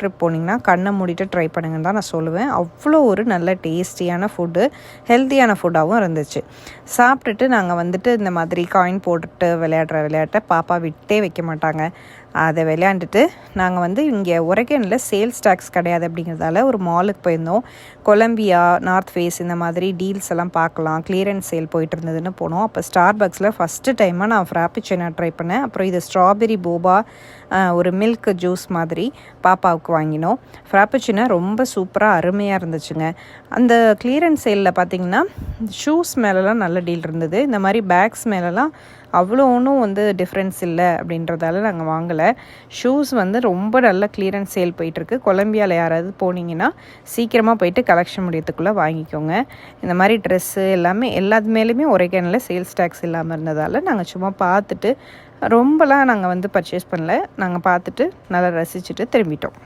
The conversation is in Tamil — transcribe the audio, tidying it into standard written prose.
ட்ரிப் போனீங்கன்னா கண்ணை மூடிட்டு ட்ரை பண்ணுங்கன்னு தான் நான் சொல்லுவேன். அவ்வளோ ஒரு நல்ல டேஸ்டியான ஃபுட்டு, ஹெல்த்தியான ஃபுட்டாகவும் இருந்துச்சு. சாப்பிட்டுட்டு நாங்கள் வந்துட்டு இந்த மாதிரி காயின் போட்டுட்டு விளையாடுற விளையாட்டை பாப்பா விட்டே வைக்க மாட்டாங்க. அதை விளையாண்டுட்டு நாங்கள் வந்து இங்கே ஒரேகனில் சேல்ஸ் டேக்ஸ் கிடையாது அப்படிங்கிறதால ஒரு மாலுக்கு போயிருந்தோம். கொலம்பியா, நார்த் ஃபேஸ் இந்த மாதிரி டீல்ஸ் எல்லாம் பார்க்கலாம், கிளியரன்ஸ் சேல் போயிட்டு இருந்ததுன்னு போனோம். அப்போ ஸ்டார்பக்ஸில் ஃபஸ்ட்டு டைமாக நான் ஃப்ராப்பிச்சினோ ட்ரை பண்ணேன். அப்புறம் இது ஸ்ட்ராபெரி போபா, ஒரு மில்க் ஜூஸ் மாதிரி பாப்பாவுக்கு வாங்கினோம். ஃப்ராப்பிச்சினோ ரொம்ப சூப்பராக அருமையாக இருந்துச்சுங்க. அந்த கிளியரன்ஸ் சேலில் பார்த்திங்கன்னா ஷூஸ் மேலெலாம் நல்ல டீல் இருந்தது. இந்த மாதிரி பேக்ஸ் மேலெலாம் அவ்வளோ ஒன்றும் வந்து டிஃப்ரென்ஸ் இல்லை அப்படின்றதால நாங்கள் வாங்கலை. ஷூஸ் வந்து ரொம்ப நல்ல கிளியரன்ஸ் சேல் போயிட்டுருக்கு. கொலம்பியாவில் யாராவது போனீங்கன்னா சீக்கிரமாக போயிட்டு கலெக்ஷன் முடியறதுக்குள்ளே வாங்கிக்கோங்க. இந்த மாதிரி ட்ரெஸ்ஸு எல்லாமே எல்லாத்து மேலேயுமே ஒரேகனில் சேல்ஸ் டேக்ஸ் இல்லாமல் இருந்ததால் நாங்கள் சும்மா பார்த்துட்டு ரொம்பலாம் நாங்கள் வந்து பர்ச்சேஸ் பண்ணல. நாங்கள் பார்த்துட்டு நல்லா ரசிச்சுட்டு திரும்பிட்டோம்.